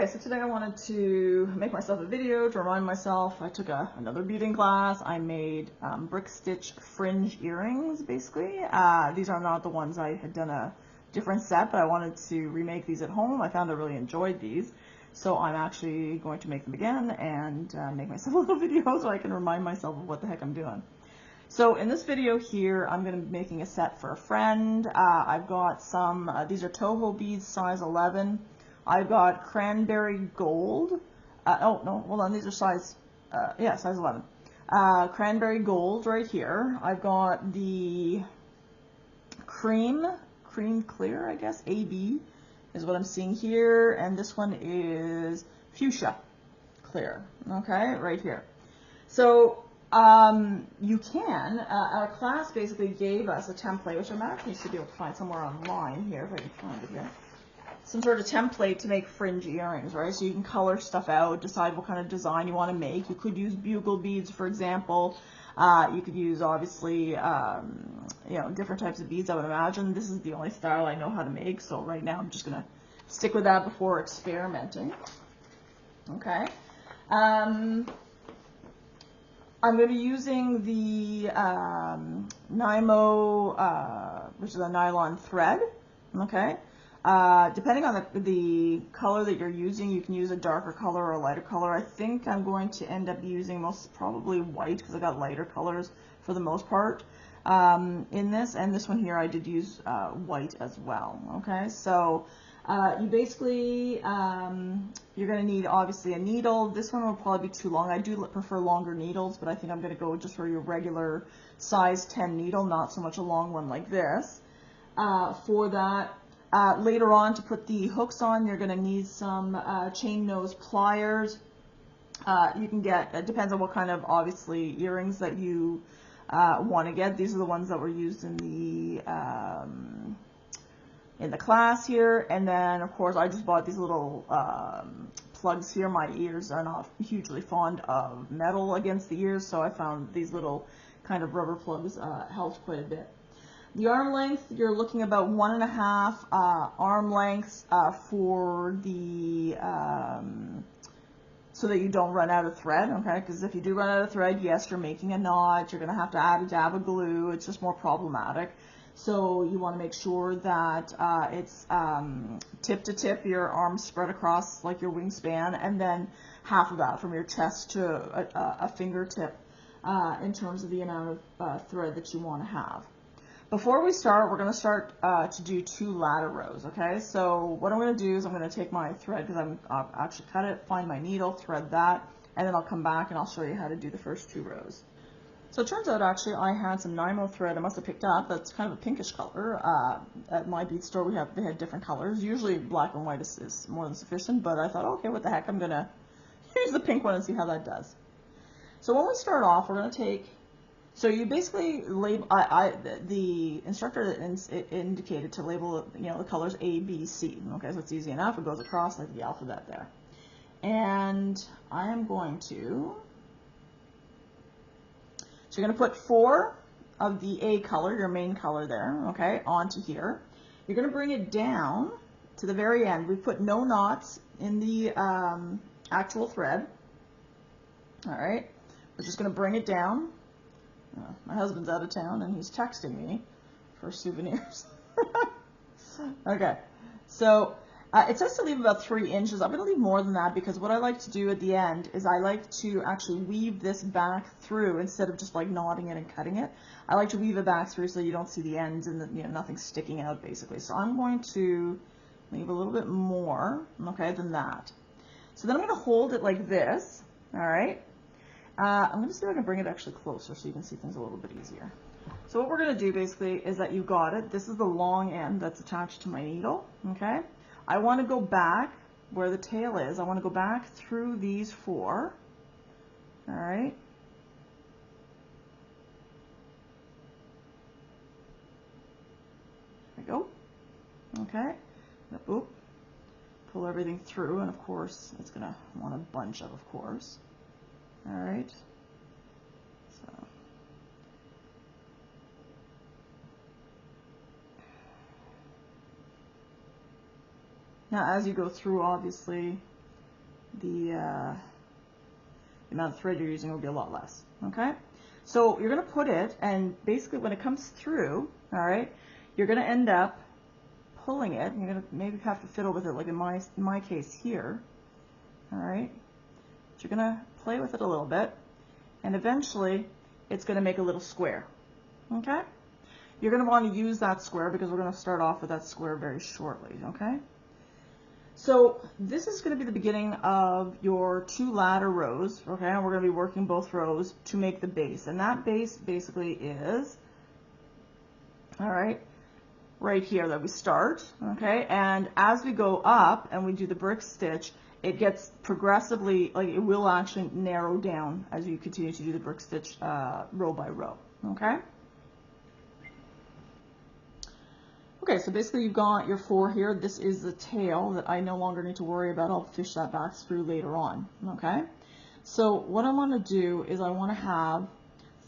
Okay, so today I wanted to make myself a video to remind myself. I took another beading class. I made brick stitch fringe earrings, basically. These are not the ones I had done a different set, but I wanted to remake these at home. I found I really enjoyed these. So I'm actually going to make them again and make myself a little video so I can remind myself of what the heck I'm doing. So in this video here, I'm going to be making a set for a friend. I've got some, these are Toho beads, size 11. I've got cranberry gold. Oh, no, hold on, these are size 11. Cranberry gold right here. I've got the cream clear, I guess, AB is what I'm seeing here. And this one is fuchsia clear, okay, right here. So you can, our class basically gave us a template, which I'm actually should be able to find somewhere online here, if I can find it here. Some sort of template to make fringe earrings, right? So you can color stuff out, decide what kind of design you want to make. You could use bugle beads, for example. You could use, obviously, you know, different types of beads, I would imagine. This is the only style I know how to make, so right now I'm just going to stick with that before experimenting. Okay. I'm going to be using the Nymo, which is a nylon thread, okay? Depending on the color that you're using, you can use a darker color or a lighter color. I think I'm going to end up using probably white because I got lighter colors for the most part in this. And this one here I did use white as well, okay? So you basically, you're going to need obviously a needle. This one will probably be too long. I do prefer longer needles, but I think I'm going to go just for your regular size 10 needle, not so much a long one like this. For that, later on, to put the hooks on, you're going to need some chain nose pliers. You can get, it depends on what kind of, obviously, earrings that you want to get. These are the ones that were used in the class here. And then, of course, I just bought these little plugs here. My ears are not hugely fond of metal against the ears, so I found these little kind of rubber plugs helped quite a bit. The arm length, you're looking about 1.5 arm lengths for the, so that you don't run out of thread, okay? Because if you do run out of thread, yes, you're making a knot, you're going to have to add a dab of glue, it's just more problematic. So you want to make sure that it's tip to tip, your arms spread across like your wingspan, and then half of that from your chest to a fingertip in terms of the amount of thread that you want to have. Before we start, we're going to start to do 2 ladder rows, okay? So what I'm going to do is I'm going to take my thread, because I'm actually cut it, find my needle, thread that, and then I'll come back and I'll show you how to do the first 2 rows. So it turns out actually I had some Nymo thread I must have picked up that's kind of a pinkish color. At my bead store they had different colors. Usually black and white is more than sufficient, but I thought, okay, what the heck, I'm going to use the pink one and see how that does. So when we start off, we're going to take, so you basically label, the instructor indicated to label, you know, the colors A, B, C. Okay, so it's easy enough. It goes across like the alphabet there. And I am going to, so you're going to put 4 of the A color, your main color there, okay, onto here. You're going to bring it down to the very end. We've put no knots in the actual thread. All right, we're just going to bring it down. My husband's out of town and he's texting me for souvenirs. Okay, so it says to leave about 3 inches. I'm going to leave more than that because what I like to do at the end is I like to actually weave this back through instead of just like knotting it and cutting it. I like to weave it back through so you don't see the ends and you know, nothing's sticking out basically. So I'm going to leave a little bit more, okay, than that. So then I'm going to hold it like this, all right? I'm going to see if I can bring it actually closer so you can see things a little bit easier. So what we're going to do basically is that you got it. This is the long end that's attached to my needle, okay? I want to go back where the tail is. I want to go back through these 4, all right? There we go, okay? Oop. Pull everything through, and of course, it's going to want a bunch of course. All right, so now as you go through, obviously, the amount of thread you're using will be a lot less. Okay, so you're going to put it, and basically when it comes through, all right, you're going to end up pulling it. You're going to maybe have to fiddle with it, like in my case here. All right, but you're going to play with it a little bit, and eventually it's going to make a little square. Okay, you're going to want to use that square because we're going to start off with that square very shortly. Okay, so this is going to be the beginning of your 2 ladder rows. Okay, and we're going to be working both rows to make the base, and that base basically is, all right here that we start. Okay, and as we go up and we do the brick stitch, it gets progressively, like it will actually narrow down as you continue to do the brick stitch row by row. Okay. Okay, so basically you've got your 4 here. This is the tail that I no longer need to worry about. I'll fish that back through later on. Okay, so what I want to do is I want to have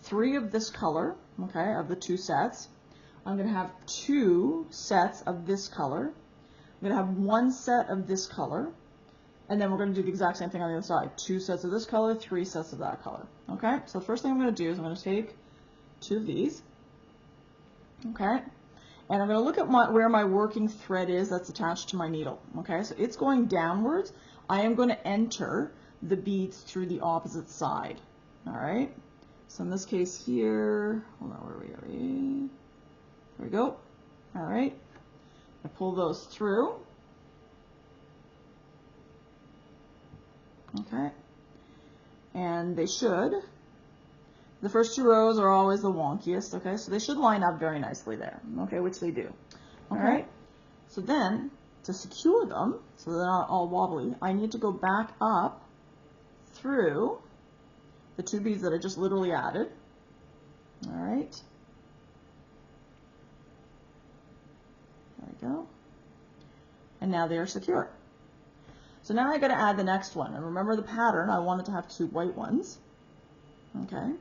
3 of this color, okay, of the 2 sets. I'm going to have 2 sets of this color. I'm going to have 1 set of this color, and then we're going to do the exact same thing on the other side. 2 sets of this color, 3 sets of that color. Okay, so the first thing I'm going to do is I'm going to take 2 of these, okay, and I'm going to look at where my working thread is that's attached to my needle. Okay, so it's going downwards. I am going to enter the beads through the opposite side. All right, so in this case here, hold on, where are we? There we go. All right, I pull those through. Okay, and they should. The first 2 rows are always the wonkiest, okay, so they should line up very nicely there, okay, which they do. Okay. All right, so then to secure them, so they're not all wobbly, I need to go back up through the 2 beads that I just literally added. All right, there we go, and now they are secure. So now I got to add the next one, and remember the pattern, I wanted to have 2 white ones. Okay.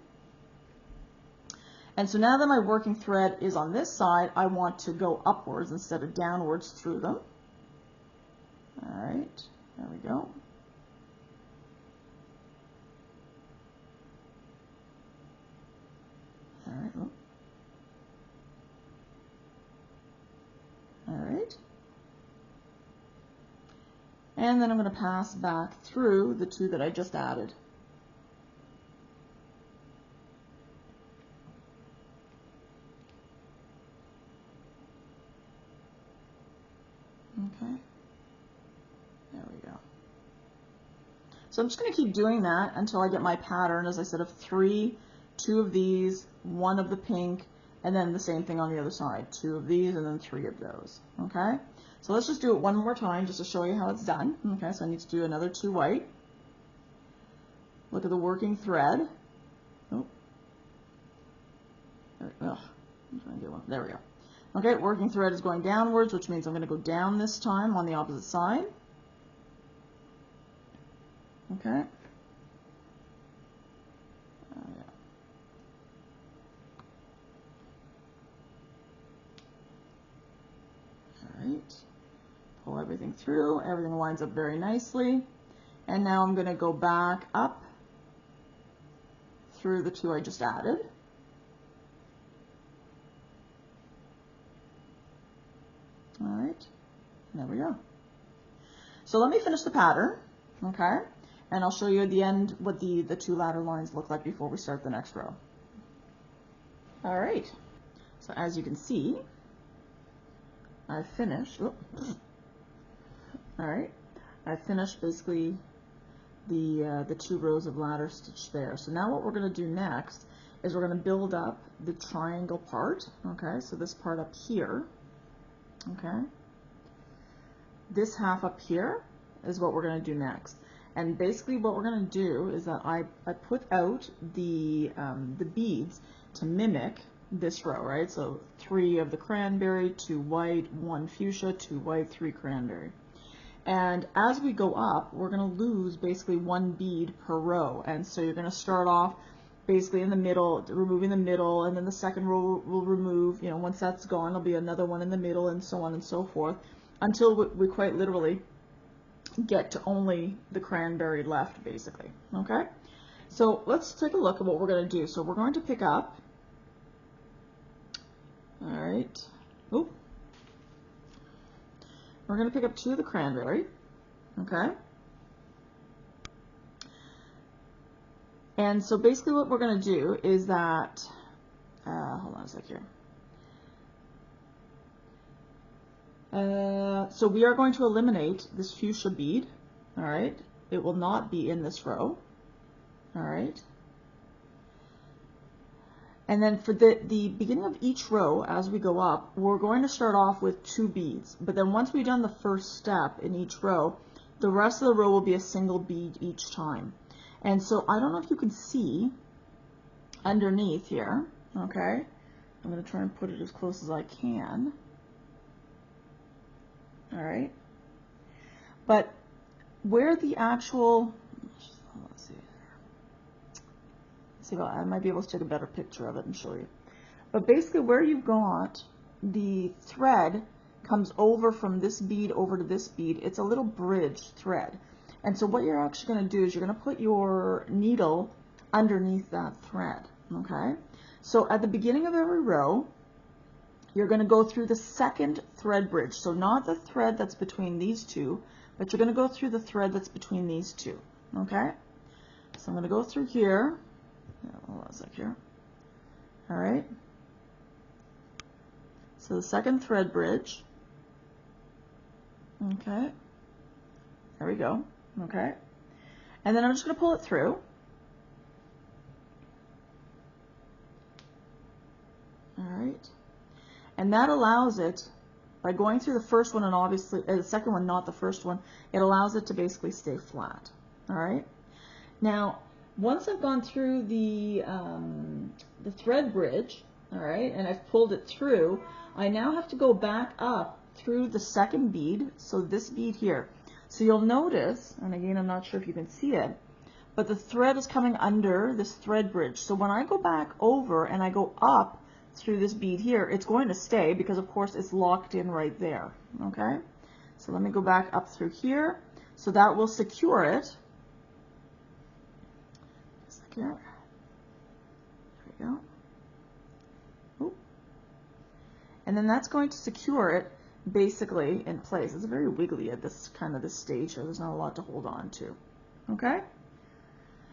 And so now that my working thread is on this side, I want to go upwards instead of downwards through them. All right, there we go. All right. Oh. All right. And then I'm going to pass back through the 2 that I just added. Okay, there we go. So I'm just going to keep doing that until I get my pattern, as I said, of 3, 2 of these, 1 of the pink, and then the same thing on the other side, 2 of these, and then 3 of those. Okay, so let's just do it one more time just to show you how it's done. Okay, so I need to do another 2 white. Look at the working thread. Oh, I'm trying to get one. There we go. Okay, working thread is going downwards, which means I'm going to go down this time on the opposite side. Okay. Yeah. All right. Pull everything through. Everything lines up very nicely. And now I'm going to go back up through the 2 I just added. All right, there we go. So let me finish the pattern, okay? And I'll show you at the end what the 2 ladder lines look like before we start the next row. All right, so as you can see, I've finished, all right, I've finished basically the 2 rows of ladder stitch there. So now what we're gonna do next is we're gonna build up the triangle part, okay? So this part up here, okay, this half up here is what we're going to do next. And basically what we're going to do is that I put out the beads to mimic this row, right? So 3 of the cranberry, 2 white, 1 fuchsia, 2 white, 3 cranberry. And as we go up, we're going to lose basically 1 bead per row. And so you're going to start off basically in the middle, removing the middle, and then the second row will remove, you know, once that's gone, there'll be another one in the middle, and so on and so forth, until we quite literally get to only the cranberry left, basically. Okay, so let's take a look at what we're going to do. So we're going to pick up, all right, oop, we're going to pick up 2 of the cranberry, okay, and so basically what we're going to do is that, hold on a sec here. So we are going to eliminate this fuchsia bead, all right? It will not be in this row, all right? And then for the beginning of each row, as we go up, we're going to start off with 2 beads. But then once we've done the first step in each row, the rest of the row will be a single bead each time. And so I don't know if you can see underneath here, okay? I'm going to try and put it as close as I can. All right, but where the actual, let's see, I might be able to take a better picture of it and show you. But basically where you've got the thread comes over from this bead over to this bead, it's a little bridge thread. And so what you're actually going to do is you're going to put your needle underneath that thread, okay? So at the beginning of every row, you're going to go through the second thread bridge. So not the thread that's between these 2, but you're going to go through the thread that's between these 2. Okay? So I'm going to go through here. Hold on a sec here. All right. So the second thread bridge. Okay. There we go. Okay. And then I'm just going to pull it through. All right. And that allows it, by going through the first one and obviously the second one, not the first one, it allows it to basically stay flat. All right. Now, once I've gone through the thread bridge, all right, and I've pulled it through, I now have to go back up through the second bead, so this bead here. So you'll notice, and again, I'm not sure if you can see it, but the thread is coming under this thread bridge. So when I go back over and I go up through this bead here, it's going to stay because of course it's locked in right there. Okay, so let me go back up through here, so that will secure it. There we go. Oop. And then that's going to secure it basically in place. It's very wiggly at this stage here. There's not a lot to hold on to. Okay,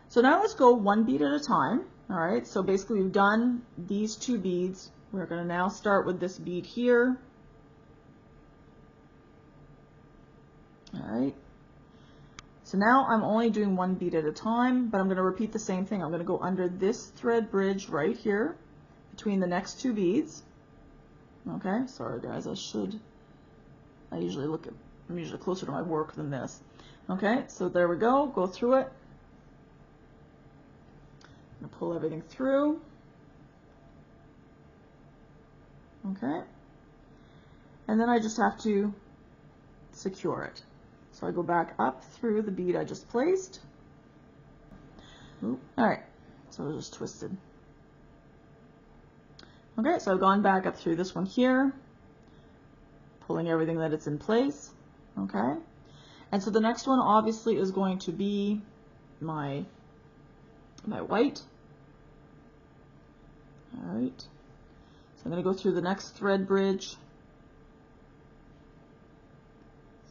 so now let's go 1 bead at a time. All right, so basically we've done these 2 beads. We're going to now start with this bead here. All right, so now I'm only doing 1 bead at a time, but I'm going to repeat the same thing. I'm going to go under this thread bridge right here between the next 2 beads. Okay, sorry guys, I'm usually closer to my work than this. Okay, so there we go through it. I'm going to pull everything through. Okay. And then I just have to secure it. So I go back up through the bead I just placed. Ooh. All right, so it was just twisted. Okay, so I've gone back up through this one here, pulling everything that it's in place. Okay. And so the next one obviously is going to be my white. All right, so I'm going to go through the next thread bridge.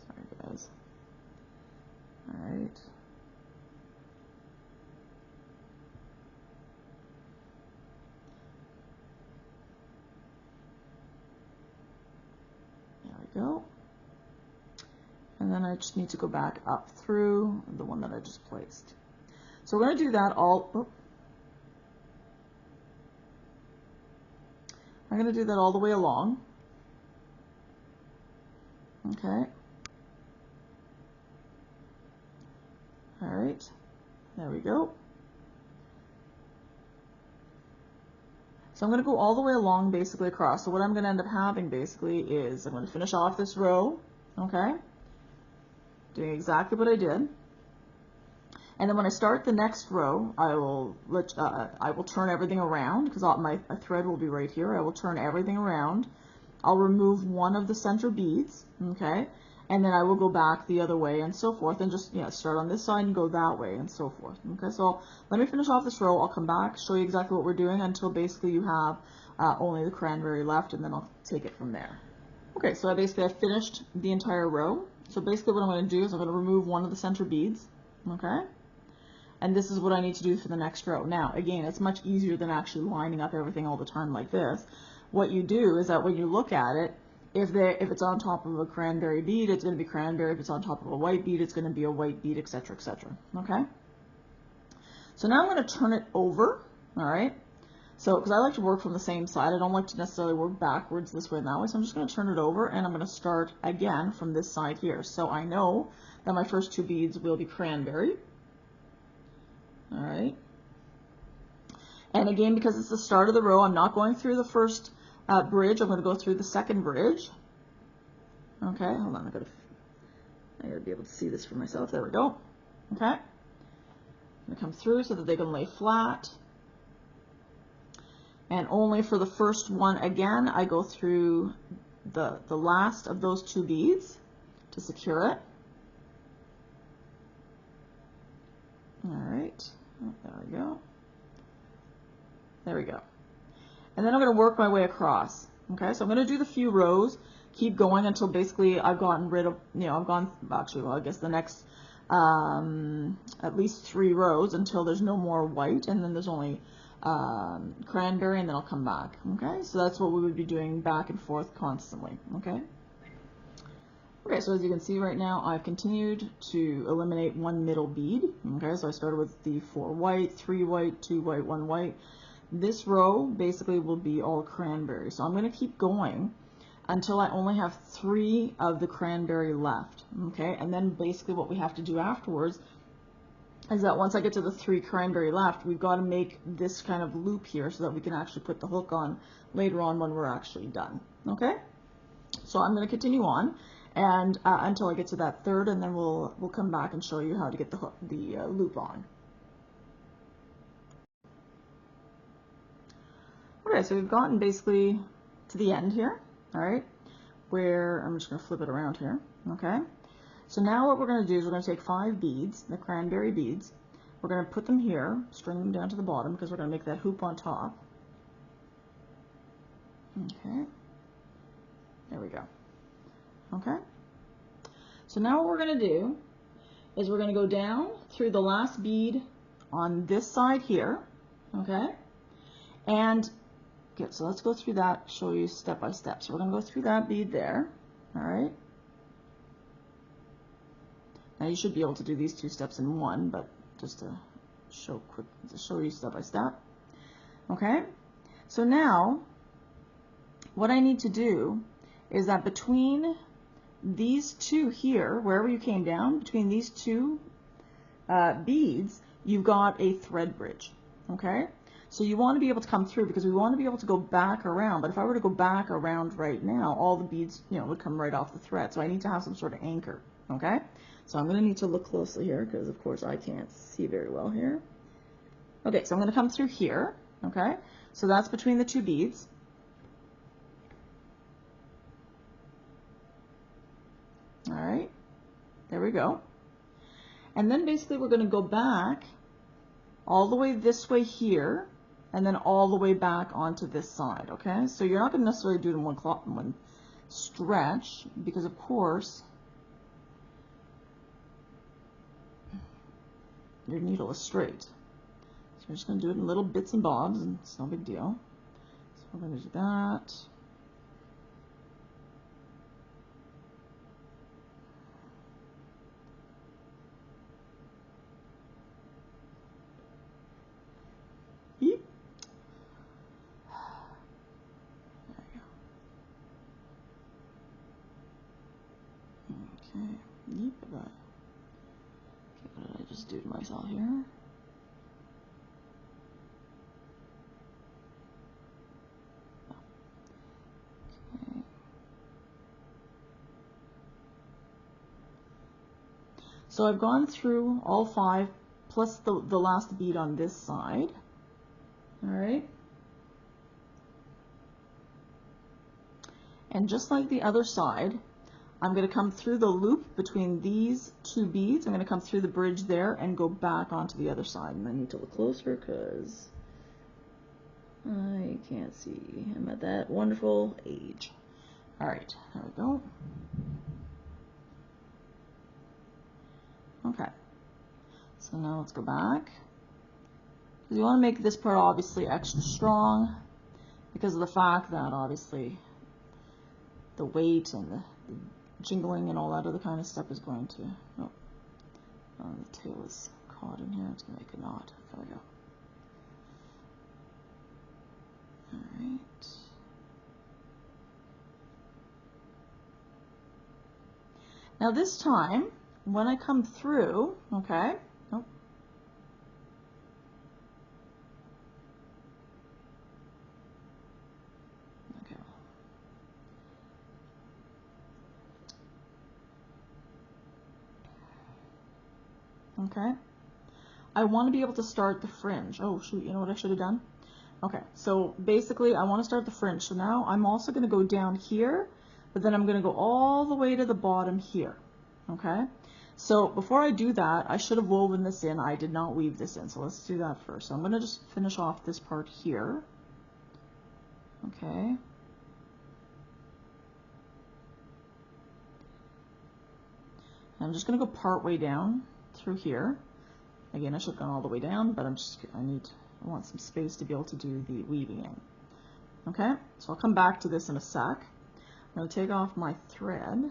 Sorry guys. All right. There we go. And then I just need to go back up through the one that I just placed. So we're going to do that all. I'm going to do that all the way along. Okay. All right. There we go. So I'm going to go all the way along basically across. So what I'm going to end up having basically is I'm going to finish off this row. Okay. Doing exactly what I did. And then when I start the next row, I will turn everything around because my thread will be right here. I will turn everything around. I'll remove one of the center beads, okay? and then I will go back the other way and so forth, and just start on this side and go that way and so forth. Okay, so let me finish off this row. I'll come back, show you exactly what we're doing until basically you have only the cranberry left, and then I'll take it from there. Okay, so I finished the entire row. So basically what I'm going to do is I'm going to remove one of the center beads. Okay, and this is what I need to do for the next row. Now again, it's much easier than actually lining up everything all the time like this. What you do is that when you look at it, if it's on top of a cranberry bead, it's going to be cranberry. If it's on top of a white bead, it's going to be a white bead, etc., etc. Okay, so now I'm going to turn it over. All right, so because I like to work from the same side, I don't like to necessarily work backwards this way and that way, so I'm just going to turn it over, and I'm going to start again from this side here. So I know that my first two beads will be cranberry. All right, and again, because it's the start of the row, I'm not going through the first bridge. I'm going to go through the second bridge. Okay, hold on, I gotta be able to see this for myself. There we go. Okay, I'm gonna come through so that they can lay flat. And only for the first one, again, I go through the last of those two beads to secure it. All right, oh, there we go. There we go. And then I'm going to work my way across. Okay, so I'm going to do the few rows, keep going until basically I've gotten rid of, I've gone, actually, well, I guess the next at least 3 rows until there's no more white, and then there's only cranberry, and then I'll come back. Okay, so that's what we would be doing back and forth constantly. Okay. Okay, so as you can see right now, I've continued to eliminate one middle bead. Okay, so I started with the 4 white, 3 white, 2 white, 1 white. This row basically will be all cranberry. So I'm going to keep going until I only have 3 of the cranberry left. Okay, and then basically what we have to do afterwards is that once I get to the 3 cranberry left, we've got to make this kind of loop here so that we can actually put the hook on later on when we're actually done. Okay, so I'm going to continue on and until I get to that 3rd, and then we'll come back and show you how to get the loop on. Okay, so we've gotten basically to the end here, all right, where I'm just going to flip it around here. Okay, so now what we're going to do is we're going to take 5 beads, the cranberry beads, we're going to put them here, string them down to the bottom because we're going to make that hoop on top. Okay, there we go. Okay, so now what we're going to do is we're going to go down through the last bead on this side here. Okay, and okay, so let's go through that, show you step by step. So we're going to go through that bead there. All right, now you should be able to do these 2 steps in one, but just to show you step by step. Okay, so now what I need to do is that between these 2 here, wherever you came down, between these 2 beads, you've got a thread bridge. Okay, so you want to be able to come through because we want to be able to go back around, but if I were to go back around right now, all the beads, would come right off the thread. So I need to have some sort of anchor. Okay, so I'm going to need to look closely here because of course I can't see very well here. Okay, so I'm going to come through here. Okay, so that's between the 2 beads. All right, there we go. And then basically we're going to go back all the way this way here, and then all the way back onto this side. Okay, so you're not going to necessarily do it in one stretch because of course your needle is straight. So we're just going to do it in little bits and bobs, and it's no big deal. So we're going to do that. Yep, okay, what did I just do to myself here? Okay. So I've gone through all 5 plus the last bead on this side. All right. And just like the other side, I'm going to come through the loop between these two beads. I'm going to come through the bridge there and go back onto the other side. And I need to look closer because I can't see. I'm at that wonderful age. All right, there we go. Okay, so now let's go back. You want to make this part obviously extra strong because of the fact that obviously the weight and the jingling and all that other kind of stuff is going to, oh, the tail is caught in here. It's going to make a knot. There we go. All right. Now this time, when I come through, okay, oh. Okay, I want to be able to start the fringe. Oh shoot, you know what I should have done? Okay, so basically I want to start the fringe. So now I'm also going to go down here, but then I'm going to go all the way to the bottom here. Okay, so before I do that, I should have woven this in. I did not weave this in, so let's do that first. So I'm going to just finish off this part here. Okay. I'm just going to go part way down through here. Again, I should have gone all the way down, but I want some space to be able to do the weaving in. Okay, so I'll come back to this in a sec. I'm going to take off my thread.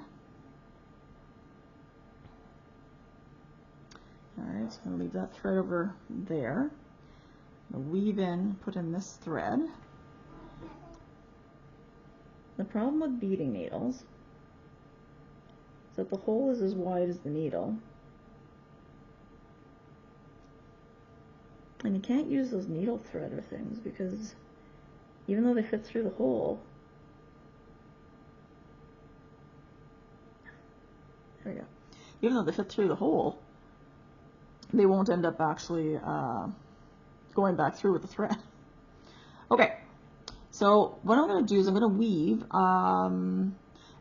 All right, so I'm going to leave that thread over there. I'm going to weave in, put in this thread. The problem with beading needles is that the hole is as wide as the needle. And you can't use those needle threader things because even though they fit through the hole, there we go. Even though they fit through the hole, they won't end up actually going back through with the thread. Okay, so what I'm going to do is I'm going to weave, and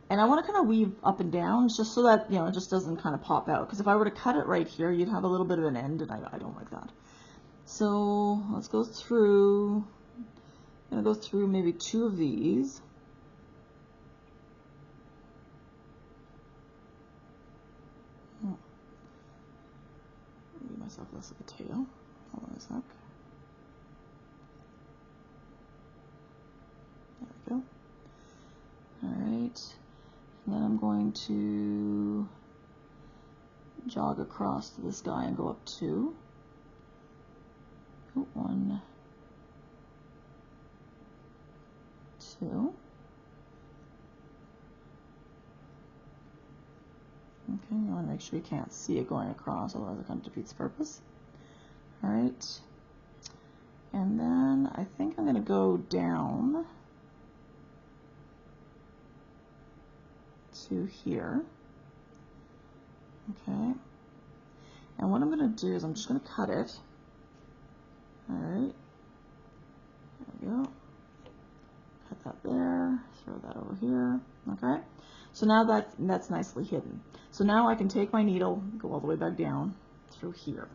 I want to kind of weave up and down just so that, you know, it just doesn't kind of pop out. Because if I were to cut it right here, you'd have a little bit of an end, and I don't like that. So let's go through, I'm going to go through maybe 2 of these. Leave myself less of a tail. Hold on a sec. There we go. Alright. And then I'm going to jog across to this guy and go up 2. 1, 2. Okay, you want to make sure you can't see it going across, otherwise it kind of defeats the purpose. Alright. And then I think I'm going to go down to here. Okay. And what I'm going to do is I'm just going to cut it. Alright, there we go. Cut that there, throw that over here. Okay, so now that's nicely hidden. So now I can take my needle, go all the way back down through here.